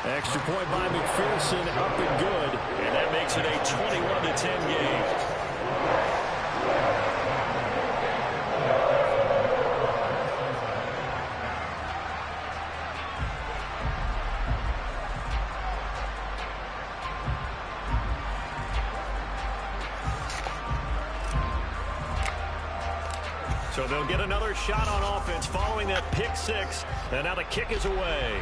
Extra point by McPherson, up and good. And that makes it a 21-10 game. So they'll get another shot on offense following that pick six. And now the kick is away.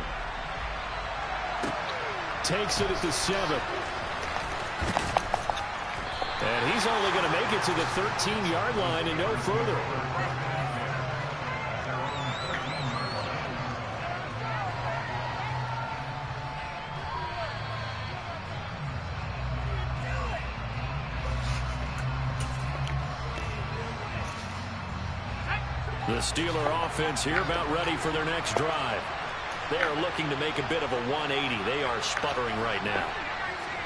Takes it at the 7. And he's only going to make it to the 13-yard line and no further. The Steeler offense here about ready for their next drive. They are looking to make a bit of a 180. They are sputtering right now.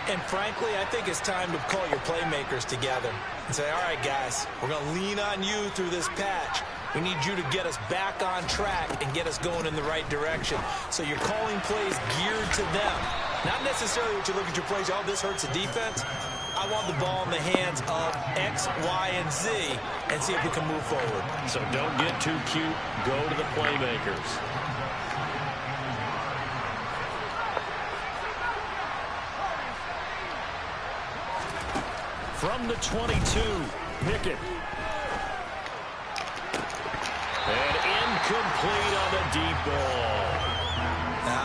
And frankly, I think it's time to call your playmakers together and say, all right, guys, we're going to lean on you through this patch. We need you to get us back on track and get us going in the right direction. So you're calling plays geared to them. Not necessarily what you look at your plays, oh, this hurts the defense. I want the ball in the hands of X, Y, and Z and see if we can move forward. So don't get too cute. Go to the playmakers. From the 22, Pickett. And incomplete on the deep ball.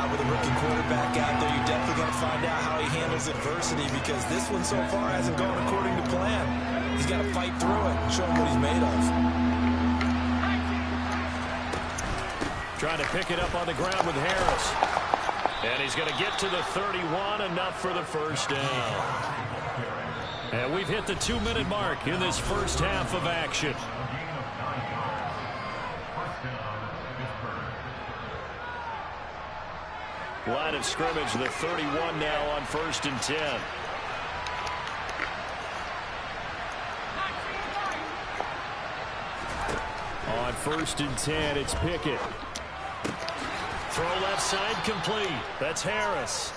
With a rookie quarterback out there, you're definitely going to find out how he handles adversity because this one so far hasn't gone according to plan. He's got to fight through it and show him what he's made of. Trying to pick it up on the ground with Harris. And he's going to get to the 31, enough for the first down. And we've hit the 2-minute mark in this first half of action. Line of scrimmage, the 31 now on 1st and 10. On 1st and 10, it's Pickett. Throw left side complete. That's Harris.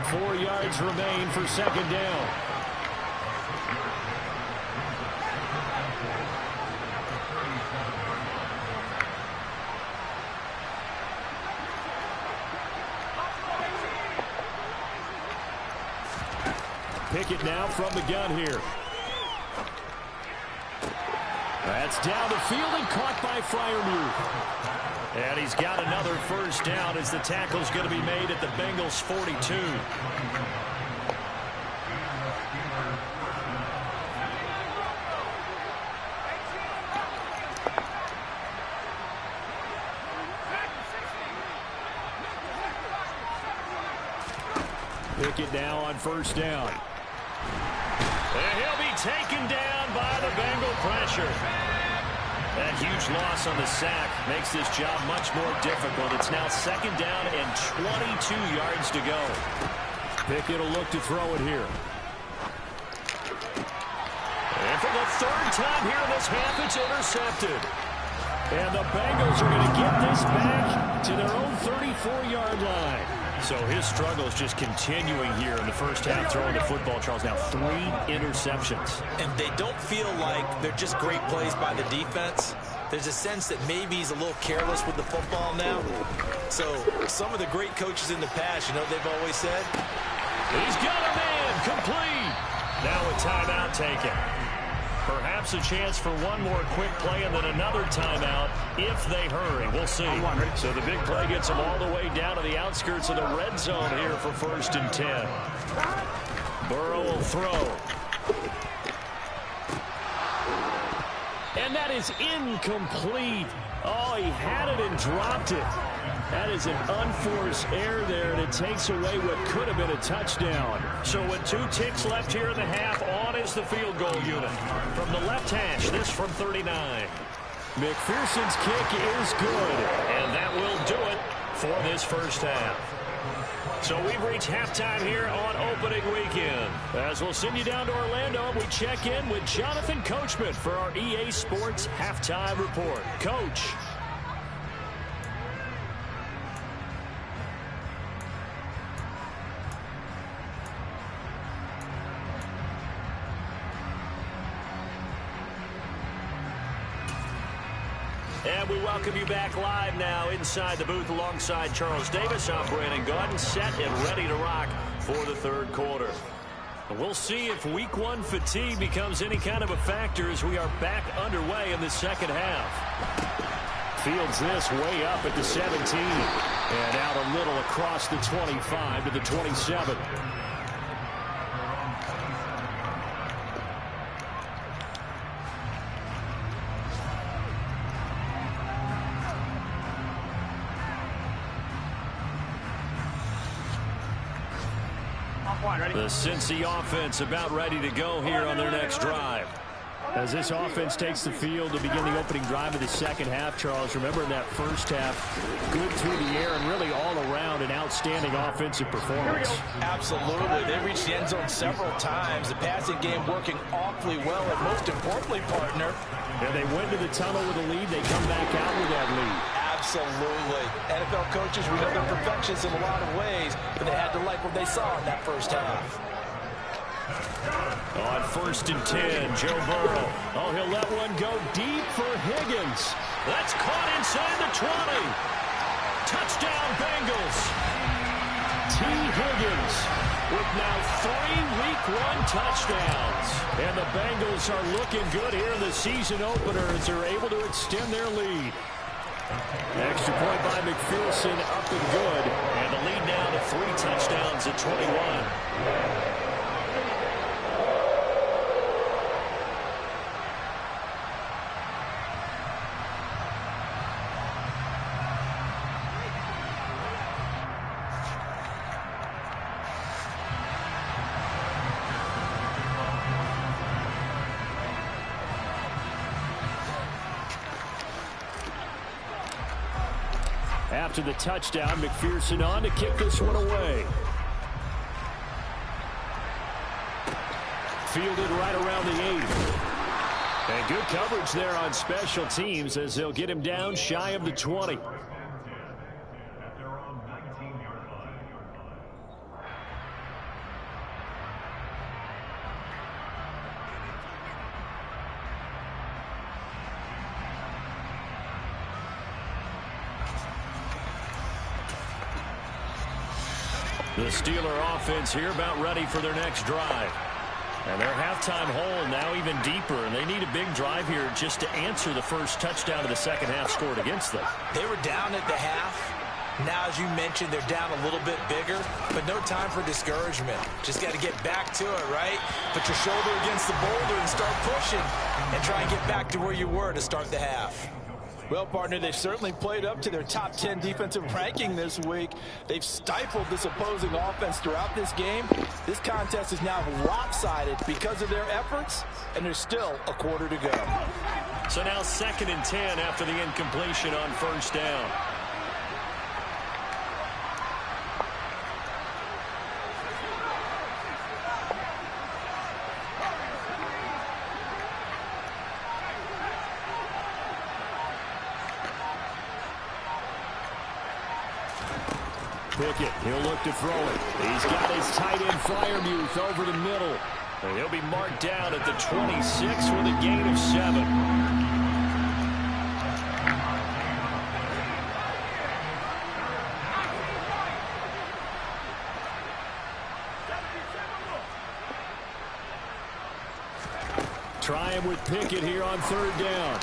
4 yards remain for second down. Pickett now from the gun here. That's down the field and caught by Freiermuth. And he's got another first down as the tackle's going to be made at the Bengals' 42. Pickett now on first down. And he'll be taken down by the Bengal pressure. That huge loss on the sack makes this job much more difficult. It's now second down and 22 yards to go. Pickett will look to throw it here. And for the third time here in this half, it's intercepted. And the Bengals are going to get this back to their own 34-yard line. So his struggle is just continuing here in the first half throwing the football, Charles. Now 3 interceptions. And they don't feel like they're just great plays by the defense. There's a sense that maybe he's a little careless with the football now. So some of the great coaches in the past, you know, they've always said, he's got a man complete. Now a timeout taken. Perhaps a chance for one more quick play and then another timeout if they hurry. We'll see. So the big play gets them all the way down to the outskirts of the red zone here for 1st and 10. Burrow will throw. And that is incomplete. Oh, he had it and dropped it. That is an unforced error there, and it takes away what could have been a touchdown. So with 2 ticks left here in the half, on is the field goal unit. From the left hash, this from 39. McPherson's kick is good, and that will do it for this first half. So we've reached halftime here on opening weekend. As we'll send you down to Orlando, we check in with Jonathan Coachman for our EA Sports Halftime Report. Coach. And we welcome you back live now inside the booth alongside Charles Davis. I'm Brandon Gaudin, set and ready to rock for the third quarter. And we'll see if week one fatigue becomes any kind of a factor as we are back underway in the second half. Fields this way up at the 17. And out a little across the 25 to the 27. The Cincy offense about ready to go here on their next drive. As this offense takes the field to begin the opening drive of the second half, Charles, remember in that first half, good through the air and really all around an outstanding offensive performance. Absolutely. They reached the end zone several times. The passing game working awfully well, and most importantly, partner. Yeah, they went to the tunnel with a lead. They come back out with that lead. Absolutely. NFL coaches, we know they're perfectionists in a lot of ways, but they had to like what they saw in that first half. On 1st and 10, Joe Burrow. Oh, he'll let one go deep for Higgins. That's caught inside the 20. Touchdown, Bengals. T. Higgins with now 3 week 1 touchdowns. And the Bengals are looking good here in the season opener as they're able to extend their lead. Extra point by McPherson, up and good. And the lead now to 3 touchdowns at 21. After the touchdown, McPherson on to kick this one away. Fielded right around the 8. And good coverage there on special teams as they'll get him down shy of the 20. The Steeler offense here about ready for their next drive. And their halftime hole now even deeper, and they need a big drive here just to answer the first touchdown of the second half scored against them. They were down at the half. Now, as you mentioned, they're down a little bit bigger, but no time for discouragement. Just got to get back to it, right? Put your shoulder against the boulder and start pushing and try and get back to where you were to start the half. Well, partner, they've certainly played up to their top 10 defensive ranking this week. They've stifled this opposing offense throughout this game. This contest is now lopsided because of their efforts, and there's still a quarter to go. So now 2nd and 10 after the incompletion on 1st down. Pickett, he'll look to throw it. He's got his tight end Freiermuth over the middle. And he'll be marked down at the 26 with a gain of 7. Try him with Pickett here on 3rd down.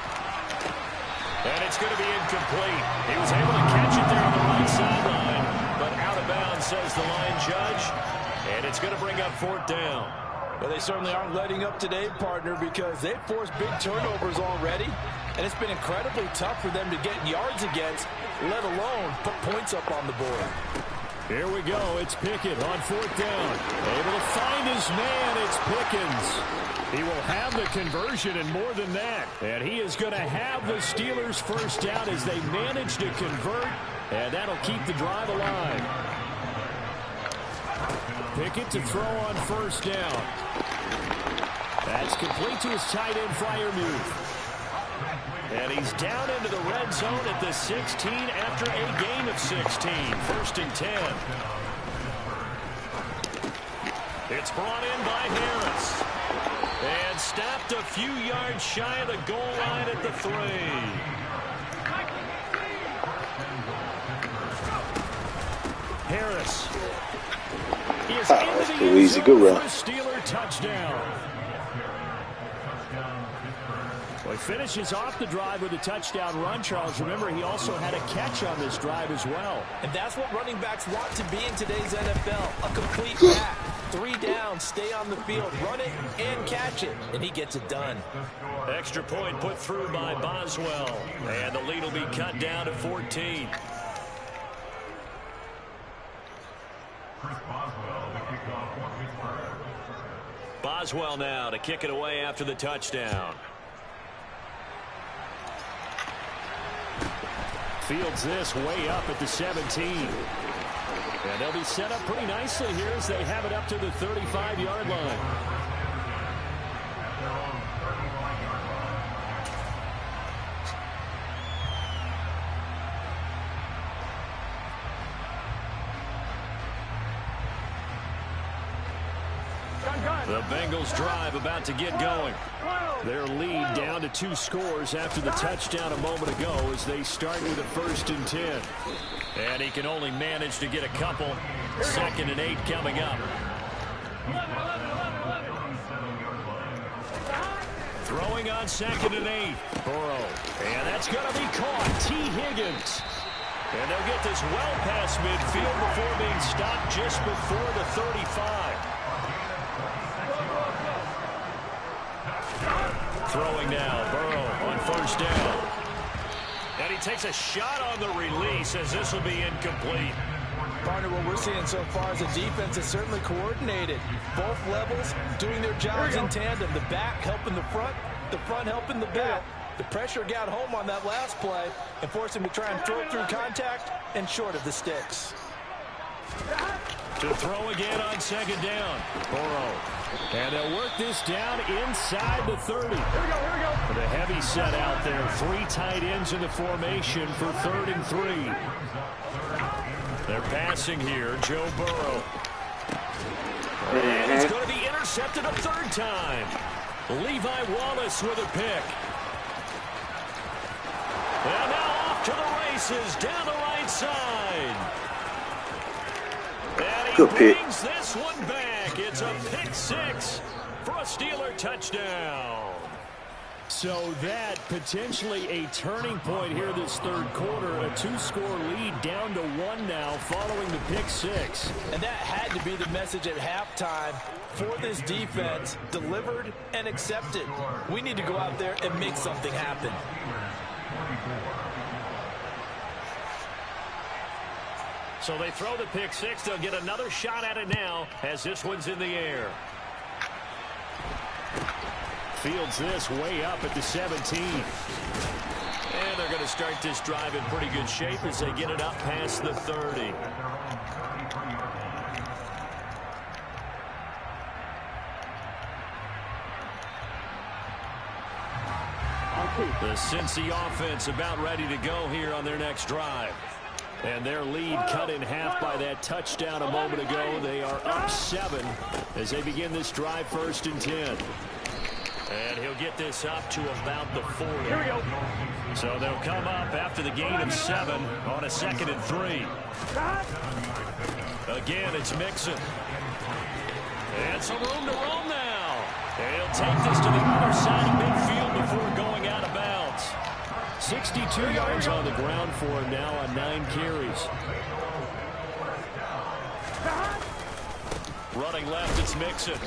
And it's going to be incomplete. He was able to catch it there on the right sideline, but out of bounds, says the line judge. And it's going to bring up 4th down. Well, they certainly aren't letting up today, partner, because they've forced big turnovers already, and it's been incredibly tough for them to get yards against, let alone put points up on the board. Here we go. It's Pickett on 4th down. Able to find his man. It's Pickens. He will have the conversion and more than that. And he is going to have the Steelers' first down as they manage to convert. And that'll keep the drive alive. Pickett to throw on 1st down. That's complete to his tight end, Freiermuth. And he's down into the red zone at the 16 after a gain of 16. 1st and 10. It's brought in by Harris. And stopped a few yards shy of the goal line at the 3. Harris. Is Oh, into that's the too end easy. zone Good for run. a Steeler touchdown. Well, he finishes off the drive with a touchdown run, Charles. Remember, he also had a catch on this drive as well. And that's what running backs want to be in today's NFL, a complete back. 3 down, stay on the field, run it, and catch it, and he gets it done. Extra point put through by Boswell, and the lead will be cut down to 14. Boswell now to kick it away after the touchdown. Fields this way up at the 17. And they'll be set up pretty nicely here as they have it up to the 35-yard line. The Bengals drive about to get going. Their lead down to 2 scores after the touchdown a moment ago as they start with a 1st and 10. And he can only manage to get a couple. 2nd and 8 coming up. Throwing on 2nd and 8. Burrow. And that's going to be caught. T. Higgins. And they'll get this well past midfield before being stopped just before the 35. Throwing now, Burrow on 1st down. And he takes a shot on the release as this will be incomplete. Partner, what we're seeing so far is a defense is certainly coordinated. Both levels doing their jobs in tandem. The back helping the front helping the back. The pressure got home on that last play and forced him to try and throw it through contact and short of the sticks. To throw again on 2nd down. Burrow. And they'll work this down inside the 30. Here we go. For the heavy set out there. 3 tight ends in the formation for 3rd and 3. They're passing here. Joe Burrow. And he's going to be intercepted a 3rd time. Levi Wallace with a pick. And now off to the races down the right side. And he Good pick. brings this one back. It's a pick 6 for a Steeler touchdown. So that potentially a turning point here this 3rd quarter. A 2-score lead down to 1 now following the pick 6. And that had to be the message at halftime for this defense. Delivered and accepted. We need to go out there and make something happen. So they throw the pick 6. They'll get another shot at it now as this one's in the air. Fields this way up at the 17. And they're going to start this drive in pretty good shape as they get it up past the 30. The Cincy offense about ready to go here on their next drive. And their lead cut in half by that touchdown a moment ago. They are up 7 as they begin this drive 1st and 10. And he'll get this up to about the 40. Here we go. So they'll come up after the gain of 7 on a 2nd and 3. Again, it's Mixon. And some room to roam now. And he'll take this to the other side of midfield before going out of bounds. 62 yards on the ground for him now on 9 carries. Running left, it's Mixon.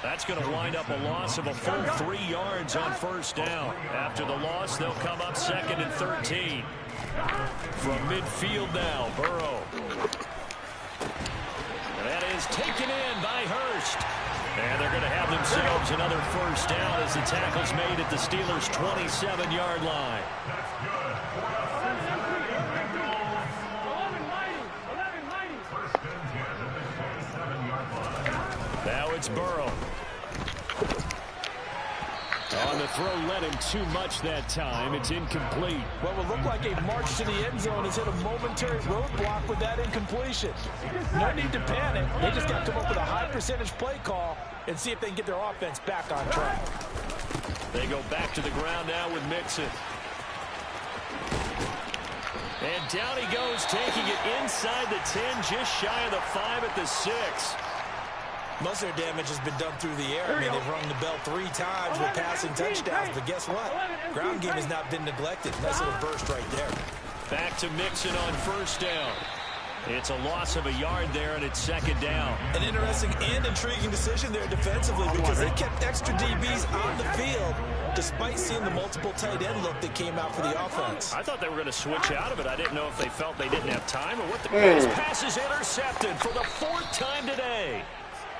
That's going to wind up a loss of a full 3 yards on 1st down. After the loss, they'll come up 2nd and 13. From midfield now, Burrow. That is taken in by Hurst. And they're going to have themselves another 1st down as the tackle's made at the Steelers' 27-yard line. Now it's Burrow. On the throw, led him too much that time. It's incomplete. What will look like a march to the end zone has hit a momentary roadblock with that incompletion. No need to panic. They just got to come up with a high percentage play call and see if they can get their offense back on track. They go back to the ground now with Mixon. And down he goes, taking it inside the 10, just shy of the 5 at the 6. Most of their damage has been done through the air. I mean, they've rung the bell 3 times with passing touchdowns. But guess what? Ground game has not been neglected. Nice little burst right there. Back to Mixon on first down. It's a loss of a yard there, and it's second down. An interesting and intriguing decision there defensively because they kept extra DBs on the field despite seeing the multiple tight end look that came out for the offense. I thought they were going to switch out of it. I didn't know if they felt they didn't have time or what. This pass is intercepted for the 4th time today.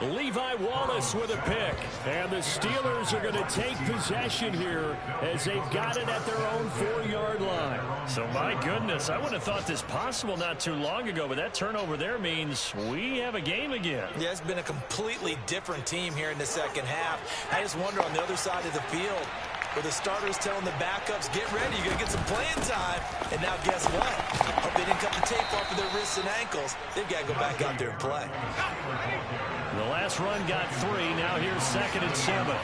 Levi Wallace with a pick. And the Steelers are going to take possession here as they've got it at their own 4-yard line. So, my goodness, I wouldn't have thought this possible not too long ago, but that turnover there means we have a game again. Yeah, it's been a completely different team here in the second half. I just wonder on the other side of the field, where the starters telling the backups, get ready, you're going to get some playing time. And now guess what? Hope they didn't cut the tape off of their wrists and ankles. They've got to go back out there and play. The last run got 3. Now here's 2nd and 7.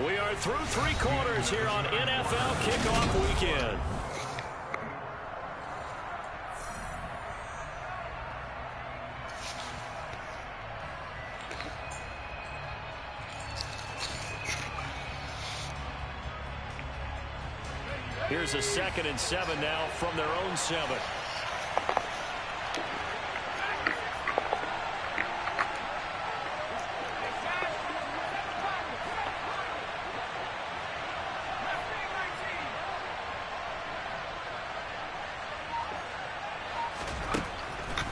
We are through 3 quarters here on NFL Kickoff Weekend. Here's a 2nd and 7 now from their own 7.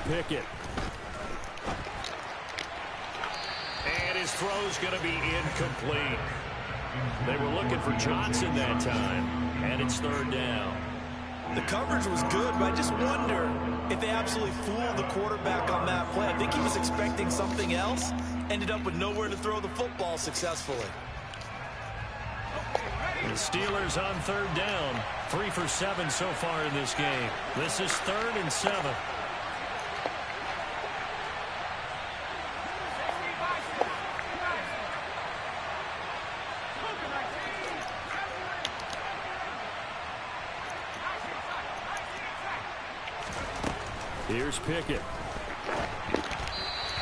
Pickett. And his throw's going to be incomplete. They were looking for Johnson that time, and it's 3rd down. The coverage was good, but I just wonder if they absolutely fooled the quarterback on that play. I think he was expecting something else, ended up with nowhere to throw the football successfully. The Steelers on 3rd down, 3 for 7 so far in this game. This is 3rd and 7. Here's Pickett.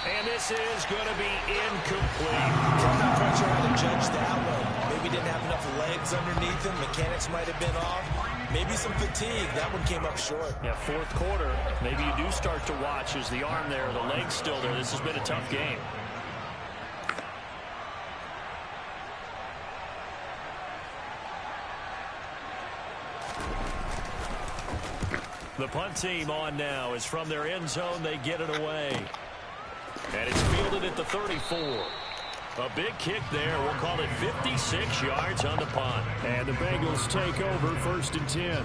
And this is going to be incomplete. I'm not quite sure how to judge that one. Maybe didn't have enough legs underneath him. Mechanics might have been off. Maybe some fatigue. That one came up short. Yeah, 4th quarter. Maybe you do start to watch as the arm there, the leg's still there. This has been a tough game. The punt team on now is from their end zone. They get it away. And it's fielded at the 34. A big kick there. We'll call it 56 yards on the punt. And the Bengals take over 1st and 10.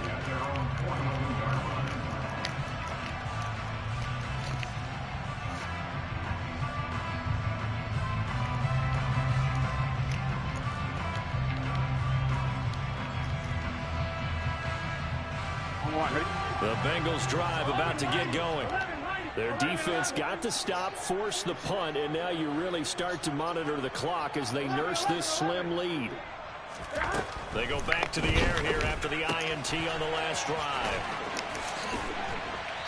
The Bengals drive about to get going. Their defense got the stop, forced the punt, and now you really start to monitor the clock as they nurse this slim lead. They go back to the air here after the INT on the last drive.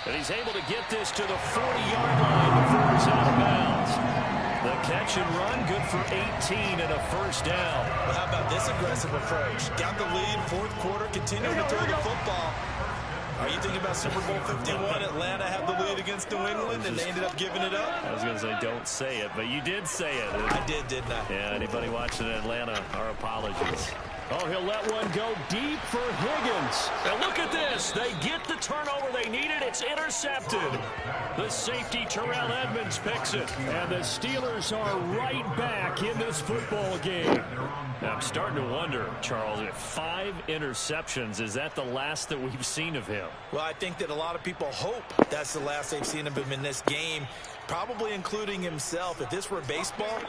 And he's able to get this to the 40-yard line before he's out of bounds. The catch and run, good for 18 and a 1st down. Well, how about this aggressive approach? Got the lead, 4th quarter, continuing to throw the football. Are you thinking about Super Bowl 51? Atlanta had the lead against New England, and they ended up giving it up? I was going to say, don't say it, but you did say it. I did, didn't I? Yeah, anybody watching Atlanta, our apologies. Oh, he'll let one go deep for Higgins. And look at this. They get the turnover they needed. It's intercepted. The safety, Terrell Edmonds, picks it. And the Steelers are right back in this football game. Now, I'm starting to wonder, Charles, 5 interceptions. Is that the last that we've seen of him? Well, I think that a lot of people hope that's the last they've seen of him in this game, probably including himself. If this were baseball,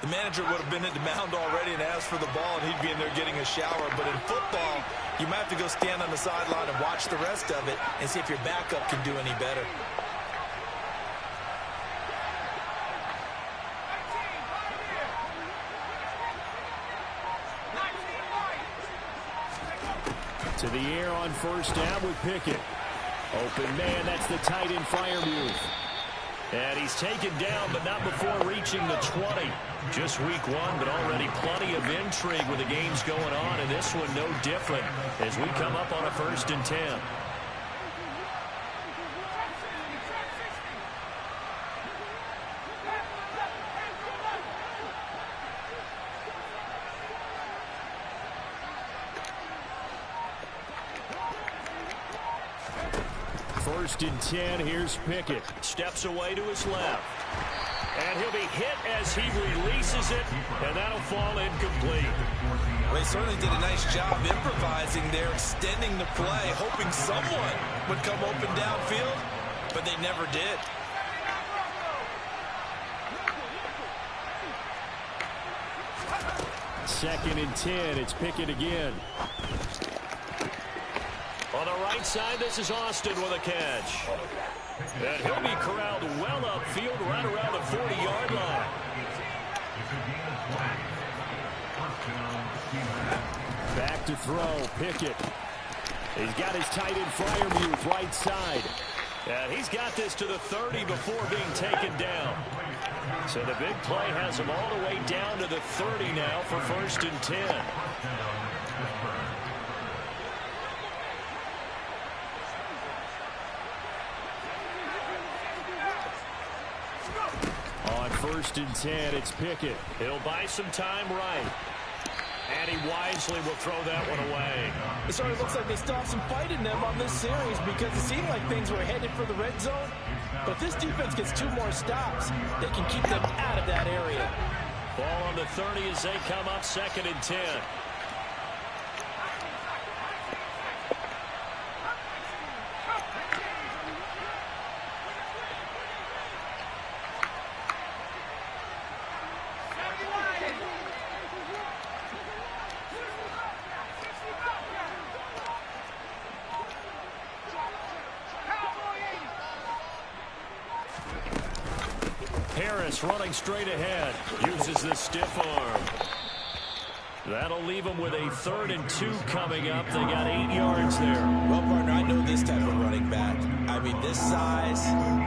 the manager would have been at the mound already and asked for the ball, and he'd be in there getting a shower. But in football, you might have to go stand on the sideline and watch the rest of it and see if your backup can do any better. To the air on first down with Pickett. Open man, that's the tight end Freiermuth. And he's taken down, but not before reaching the 20. Just week one, but already plenty of intrigue with the games going on, and this one no different as we come up on a 1st and 10. First and 10, here's Pickett. Steps away to his left. And he'll be hit as he releases it, and that'll fall incomplete. Well, he certainly did a nice job improvising there, extending the play, hoping someone would come open downfield, but they never did. Second and 10, it's Pickett again. On the right side, this is Austin with a catch. And he'll be corralled well upfield right around the 40-yard line. Back to throw, Pickett. He's got his tight end Freiermuth right side. And he's got this to the 30 before being taken down. So the big play has him all the way down to the 30 now for 1st and 10. On 1st and 10, it's Pickett. He'll buy some time right. And he wisely will throw that one away. It sort of looks like they still have some fight in them on this series because it seemed like things were headed for the red zone. But if this defense gets 2 more stops, they can keep them out of that area. Ball on the 30 as they come up 2nd and 10. Running straight ahead, uses the stiff arm. That'll leave them with a 3rd and 2 coming up. They got 8 yards there. Well, partner, I know this type of running back. I mean, this size,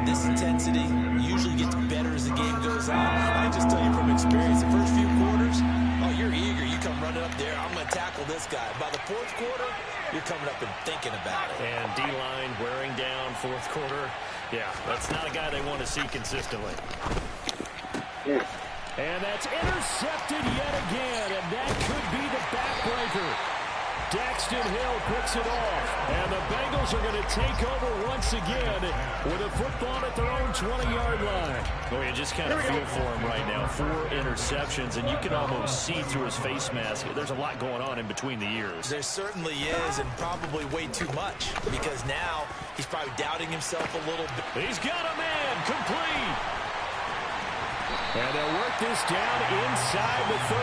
this intensity usually gets better as the game goes on. I just tell you from experience, the first few quarters, oh, you're eager. You come running up there, I'm going to tackle this guy. By the 4th quarter, you're coming up and thinking about it. And D-line wearing down 4th quarter. Yeah, that's not a guy they want to see consistently. And that's intercepted yet again, and that could be the backbreaker. Daxton Hill picks it off, and the Bengals are going to take over once again with a football at their own 20-yard line. Oh, you just kind of feel for him right now. 4 interceptions, and you can almost see through his face mask. There's a lot going on in between the ears. There certainly is, and probably way too much, because now he's probably doubting himself a little bit. He's got a man, complete. And they'll work this down inside the 30.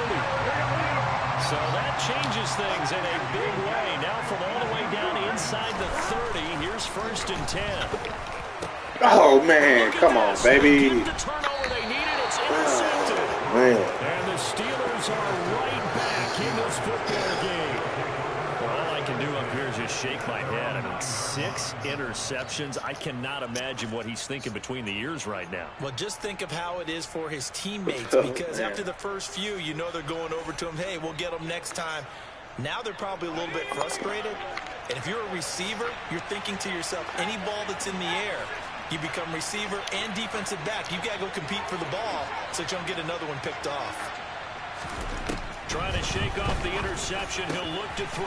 So that changes things in a big way. Now from all the way down inside the 30, here's 1st and 10. Oh, man, come on, baby. The turnover they needed, it's intercepted. Oh, man. And the Steelers are right back in this football game. Well, all I can do up here is just shake my head. I mean, 6 interceptions. I cannot imagine what he's thinking between the ears right now. Well, just think of how it is for his teammates, because after the first few, you know they're going over to him, hey, we'll get them next time. Now they're probably a little bit frustrated. And if you're a receiver, you're thinking to yourself, any ball that's in the air, you become receiver and defensive back. You've got to go compete for the ball so you don't get another one picked off. Trying to shake off the interception. He'll look to throw.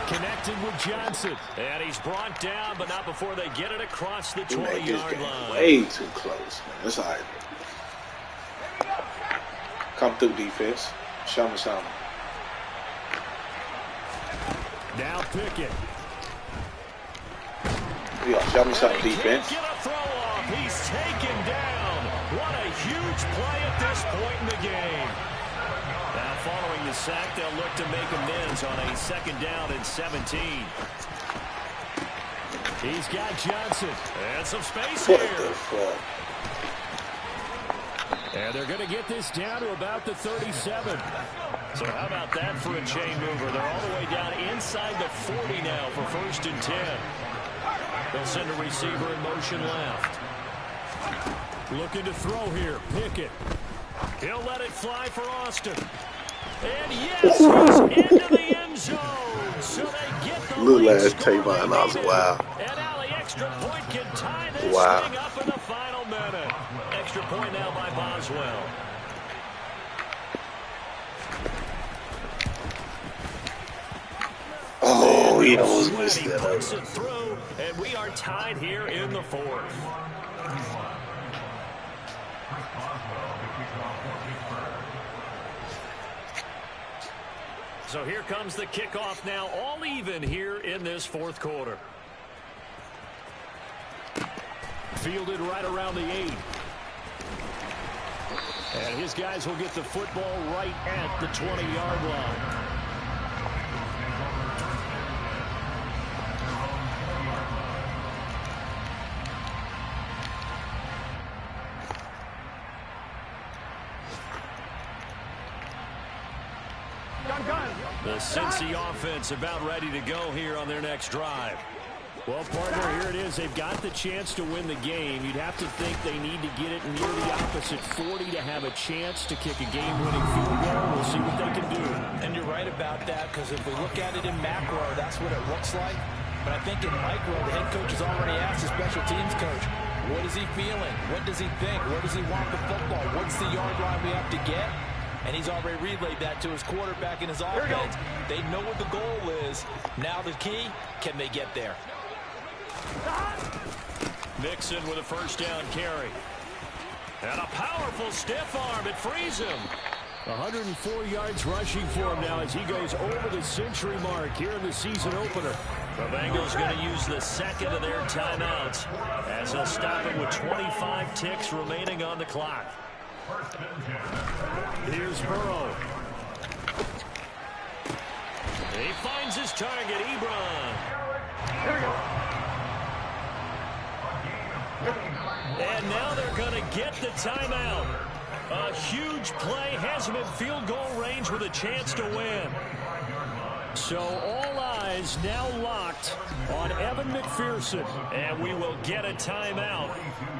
Connected with Johnson. And he's brought down, but not before they get it across the 20-yard line. Way too close, man. That's all right. Come through, defense. Show me something. Now Pickett. Yeah, show me something, defense. Get a throw off. He's taken down. What a huge play at this point in the game. Now following the sack, they'll look to make amends on a 2nd down and 17. He's got Johnson. And some space here. What the fuck? And they're going to get this down to about the 37. So how about that for a chain mover? They're all the way down inside the 40 now for 1st and 10. They'll send a receiver in motion left. Looking to throw here. Pickett. He'll let it fly for Austin. And yes, he's into the end zone. So they get the Little lead ass score Tavon, they I was needed. wow. And now the extra point can tie this Wow. thing up in the final minute. Extra point now by Boswell. Oh, he almost missed He that. puts it through, and we are tied here in the 4th. So here comes the kickoff now, all even here in this 4th quarter. Fielded right around the 8. And his guys will get the football right at the 20-yard line. The Cincy offense about ready to go here on their next drive. Well, partner, here it is. They've got the chance to win the game. You'd have to think they need to get it near the opposite 40 to have a chance to kick a game-winning field goal. We'll see what they can do. And you're right about that, because if we look at it in macro, that's what it looks like. But I think in micro, the head coach has already asked the special teams coach, what is he feeling? What does he think? Where does he want the football? What's the yard line we have to get? And he's already relayed that to his quarterback in his offense. They know what the goal is. Now the key, can they get there? Mixon with a 1st down carry. And a powerful stiff arm. It frees him. 104 yards rushing for him now as he goes over the century mark here in the season opener. The Bengals going to use the 2nd of their timeouts as they'll stop him with 25 ticks remaining on the clock. Here's Burrow. He finds his target, Ebron. And now they're going to get the timeout. A huge play has him in field goal range with a chance to win. So all eyes now locked on Evan McPherson. And we will get a timeout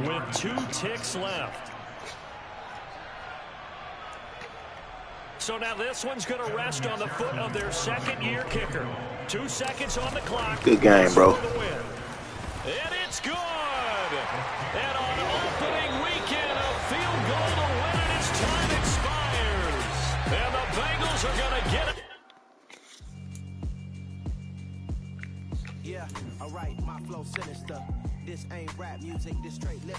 with 2 ticks left. So now this one's going to rest on the foot of their 2nd-year kicker. 2 seconds on the clock. Good game, bro. And it's good. And on opening weekend, a field goal to win it as time expires. And the Bengals are going to get it. Yeah, alright, my flow sinister. This ain't rap music, this straight living.